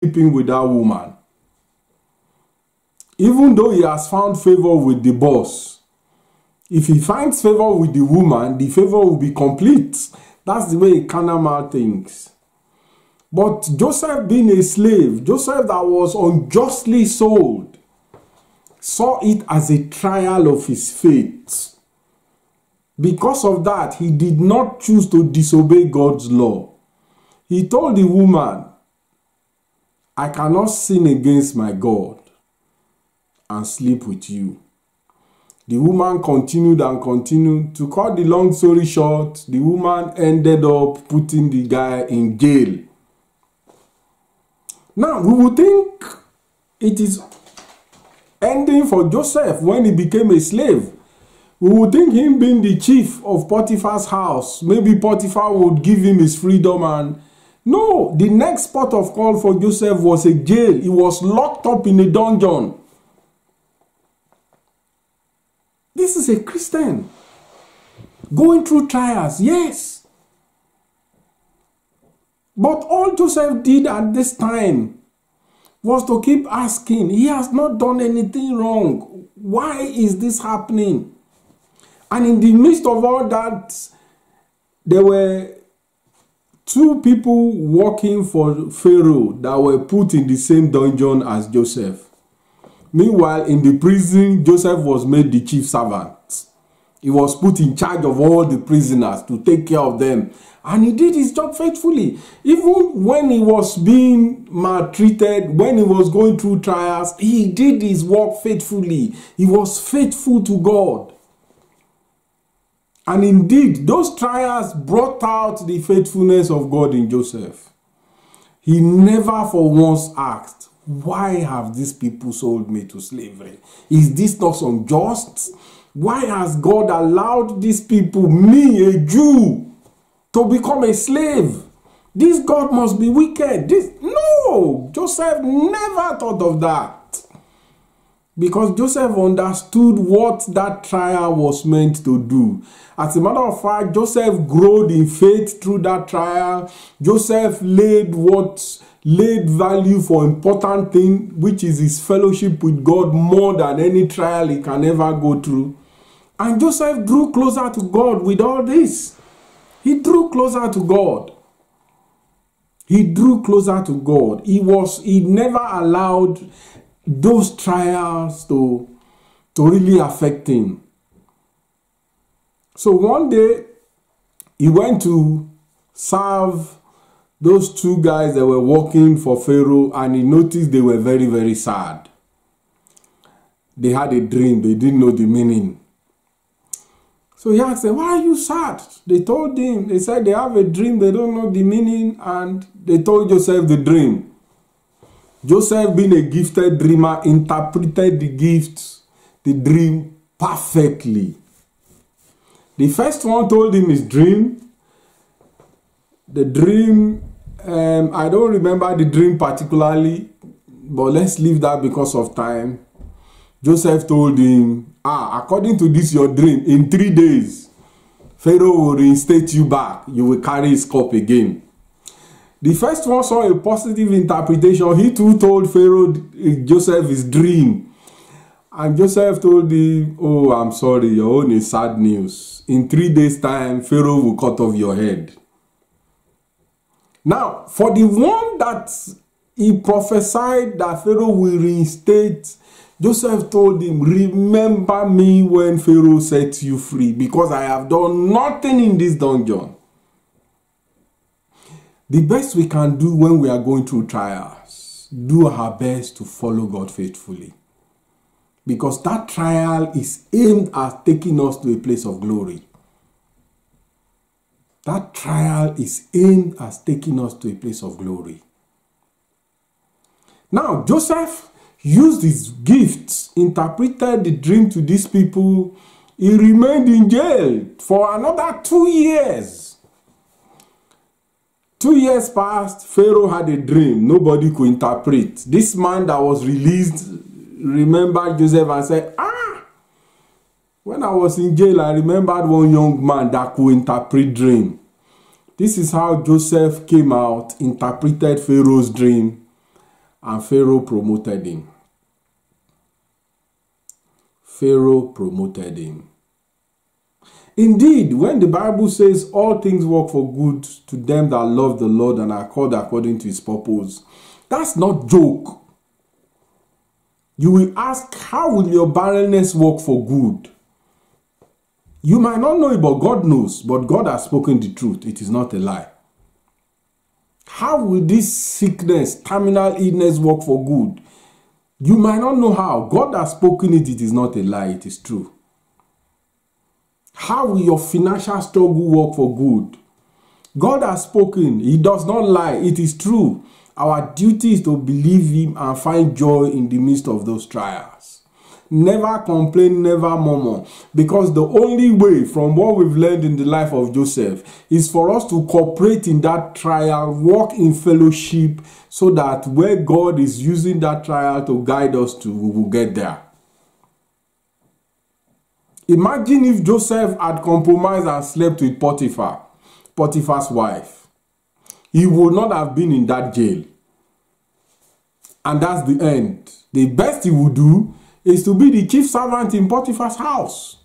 sleeping with that woman. Even though he has found favor with the boss, if he finds favor with the woman, the favor will be complete. That's the way a carnal man thinks. But Joseph, being a slave, Joseph that was unjustly sold, saw it as a trial of his faith. Because of that, he did not choose to disobey God's law. He told the woman, I cannot sin against my God and sleep with you. The woman continued and continued. To cut the long story short, the woman ended up putting the guy in jail. Now, we would think it is ending for Joseph when he became a slave. We would think him being the chief of Potiphar's house, maybe Potiphar would give him his freedom. And no, the next port of call for Joseph was a jail. He was locked up in a dungeon. This is a Christian going through trials, yes. But all Joseph did at this time was to keep asking, he has not done anything wrong. Why is this happening? And in the midst of all that, there were two people working for Pharaoh that were put in the same dungeon as Joseph. Meanwhile, in the prison, Joseph was made the chief servant. He was put in charge of all the prisoners to take care of them. And he did his job faithfully. Even when he was being maltreated, when he was going through trials, he did his work faithfully. He was faithful to God. And indeed, those trials brought out the faithfulness of God in Joseph. He never for once asked, why have these people sold me to slavery? Is this not unjust? Why has God allowed these people, me, a Jew, to become a slave? This God must be wicked. No, Joseph never thought of that. Because Joseph understood what that trial was meant to do. As a matter of fact, Joseph grew in faith through that trial. Joseph laid value for important thing, which is his fellowship with God, more than any trial he can ever go through. And Joseph drew closer to God with all this. He drew closer to God. He drew closer to God. He never allowed those trials to really affect him. So one day, he went to serve those two guys that were working for Pharaoh, and he noticed they were very, very sad. They had a dream. They didn't know the meaning. So he asked them, why are you sad? They told him, they said they have a dream, they don't know the meaning, and they told Joseph the dream. Joseph, being a gifted dreamer, interpreted the dream perfectly. The first one told him his dream. The dream, I don't remember the dream particularly, but let's leave that because of time. Joseph told him, according to this your dream, in 3 days, Pharaoh will reinstate you back. You will carry his cup again. The first one saw a positive interpretation. He too told Pharaoh Joseph his dream. And Joseph told him, oh, I'm sorry, your own is sad news. In 3 days' time, Pharaoh will cut off your head. Now, for the one that he prophesied that Pharaoh will reinstate, Joseph told him, remember me when Pharaoh sets you free, because I have done nothing in this dungeon. The best we can do when we are going through trials, do our best to follow God faithfully. Because that trial is aimed at taking us to a place of glory. That trial is aimed at taking us to a place of glory. Now, Joseph used his gifts, interpreted the dream to these people. He remained in jail for another 2 years. 2 years passed, Pharaoh had a dream. Nobody could interpret. This man that was released remembered Joseph and said, when I was in jail, I remembered one young man that could interpret dream. This is how Joseph came out, interpreted Pharaoh's dream, and Pharaoh promoted him. Pharaoh promoted him. Indeed, when the Bible says all things work for good to them that love the Lord and are called according to his purpose, that's not joke. You will ask, how will your barrenness work for good? You might not know it, but God knows. But God has spoken the truth. It is not a lie. How will this sickness, terminal illness work for good? You might not know how. God has spoken it. It is not a lie. It is true. How will your financial struggle work for good? God has spoken. He does not lie. It is true. Our duty is to believe him and find joy in the midst of those trials. Never complain, never murmur. Because the only way, from what we've learned in the life of Joseph, is for us to cooperate in that trial, walk in fellowship, so that where God is using that trial to guide us to, we will get there. Imagine if Joseph had compromised and slept with Potiphar's wife. He would not have been in that jail. And that's the end. The best he would do is to be the chief servant in Potiphar's house.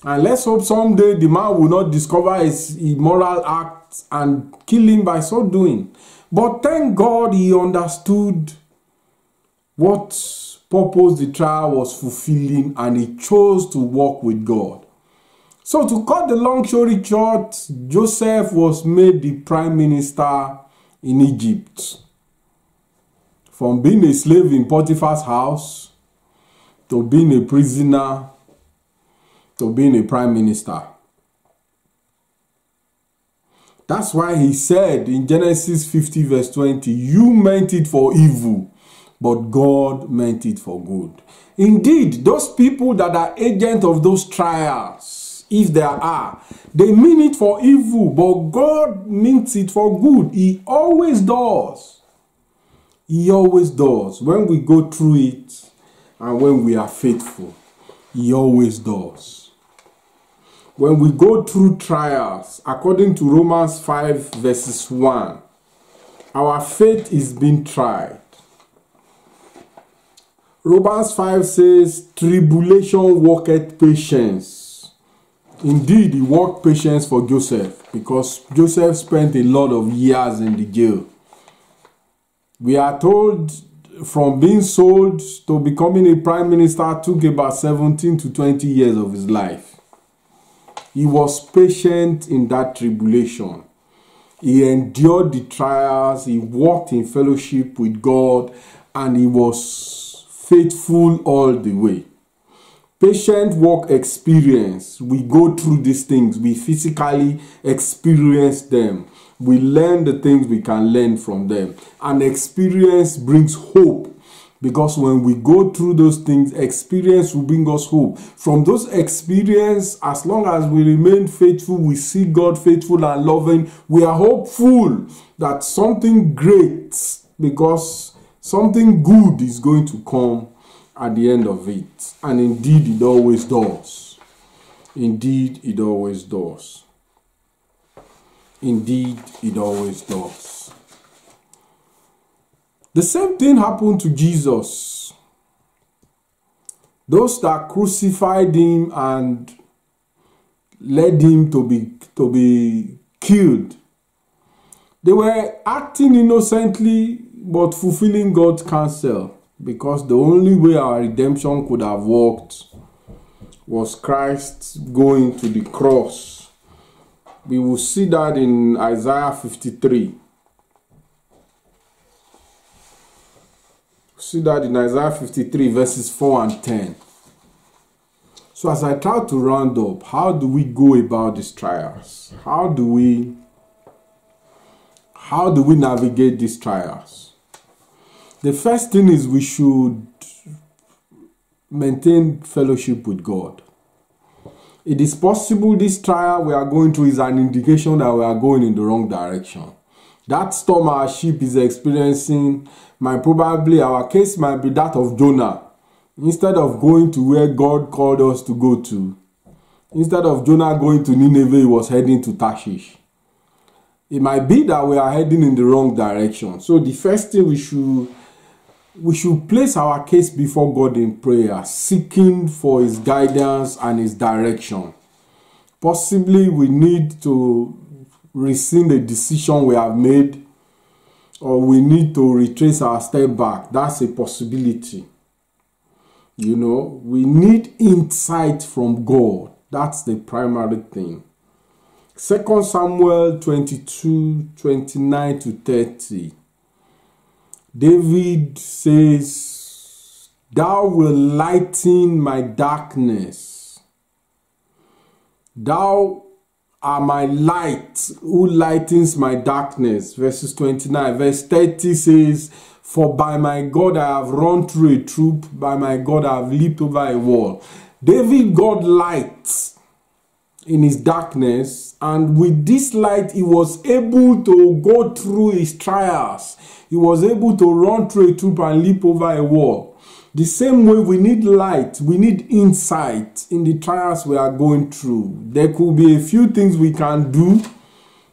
And let's hope someday the man will not discover his immoral acts and kill him by so doing. But thank God he understood what purpose the trial was fulfilling, and he chose to walk with God. So to cut the long story short, Joseph was made the prime minister in Egypt. From being a slave in Potiphar's house, to being a prisoner, to being a prime minister. That's why he said in Genesis 50 verse 20, you meant it for evil, but God meant it for good. Indeed, those people that are agents of those trials, if there are, they mean it for evil, but God means it for good. He always does. He always does. When we go through it, and when we are faithful, he always does. When we go through trials, according to Romans 5 verses 1, our faith is being tried. Romans 5 says, tribulation worketh patience. Indeed, he worked patience for Joseph, because Joseph spent a lot of years in the jail. We are told from being sold to becoming a prime minister took about 17 to 20 years of his life. He was patient in that tribulation. He endured the trials, he walked in fellowship with God, and he was faithful all the way. Patient work experience. We go through these things. We physically experience them. We learn the things we can learn from them. And experience brings hope. Because when we go through those things, experience will bring us hope. From those experiences, as long as we remain faithful, we see God faithful and loving, we are hopeful that something great, because something good is going to come at the end of it. And indeed, it always does. Indeed, it always does. Indeed, it always does. The same thing happened to Jesus. Those that crucified him and led him to be killed, they were acting innocently but fulfilling God's counsel, because the only way our redemption could have worked was Christ going to the cross. We will see that in Isaiah 53. See that in Isaiah 53 verses 4 and 10. So as I try to round up, how do we go about these trials? How do we navigate these trials? The first thing is we should maintain fellowship with God. It is possible this trial we are going through is an indication that we are going in the wrong direction. That storm our ship is experiencing our case might be that of Jonah. Instead of going to where God called us to go to, instead of Jonah going to Nineveh, he was heading to Tarshish. It might be that we are heading in the wrong direction. So the first thing we should we should place our case before God in prayer, seeking for his guidance and his direction. Possibly we need to rescind the decision we have made, or we need to retrace our step back. That's a possibility. You know, we need insight from God. That's the primary thing. 2 Samuel 22, 29 to 30. David says, "Thou wilt lighten my darkness. Thou art my light, who lightens my darkness." Verses 29. Verse 30 says, "For by my God I have run through a troop, by my God I have leaped over a wall." David got light in his darkness, and with this light he was able to go through his trials. He was able to run through a troop and leap over a wall. The same way we need light, we need insight in the trials we are going through. There could be a few things we can do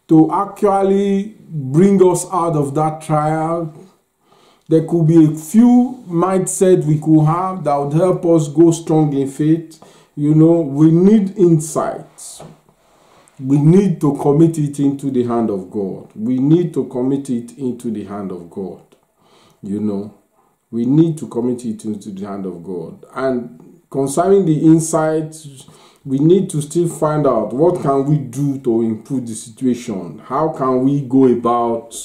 to actually bring us out of that trial. There could be a few mindsets we could have that would help us go strong in faith. You know, we need insights. We need to commit it into the hand of God. We need to commit it into the hand of God. You know, we need to commit it into the hand of God. And concerning the insights, we need to still find out what can we do to improve the situation. How can we go about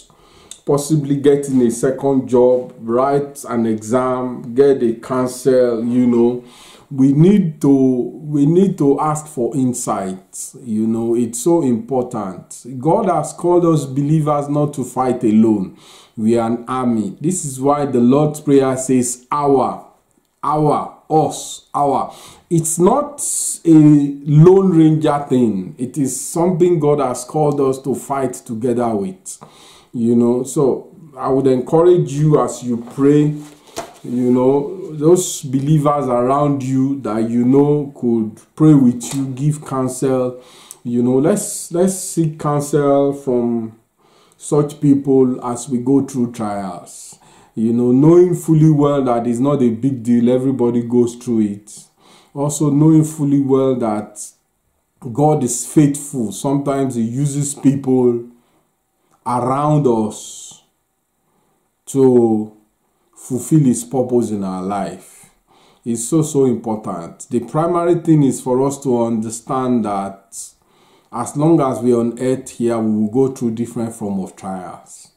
possibly getting a second job, write an exam, get a counsel, you know. We need to ask for insights. You know, it's so important. God has called us believers not to fight alone. We are an army. This is why the Lord's Prayer says our. It's not a lone ranger thing. It is something God has called us to fight together with. You know, so I would encourage you as you pray, you know, those believers around you that you know could pray with you, give counsel. You know, let's seek counsel from such people as we go through trials. You know, knowing fully well that it's not a big deal, everybody goes through it. Also knowing fully well that God is faithful. Sometimes he uses people around us to fulfill his purpose in our life. It's so important. The primary thing is for us to understand that as long as we're on earth here, we will go through different form of trials.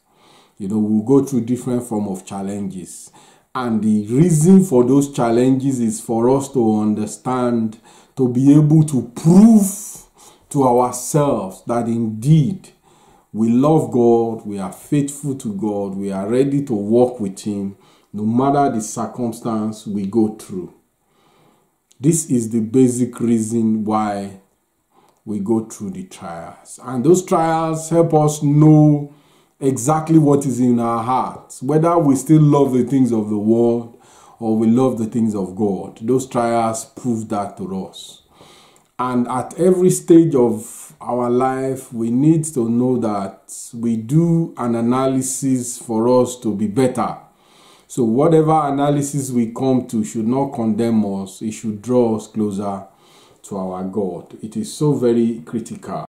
You know, we will go through different form of challenges. And the reason for those challenges is for us to understand, to be able to prove to ourselves that indeed we love God, we are faithful to God, we are ready to walk with him no matter the circumstance we go through. This is the basic reason why we go through the trials. And those trials help us know exactly what is in our hearts, whether we still love the things of the world or we love the things of God. Those trials prove that to us. And at every stage of our life, we need to know that we do an analysis for us to be better. So whatever analysis we come to should not condemn us. It should draw us closer to our God. It is so very critical.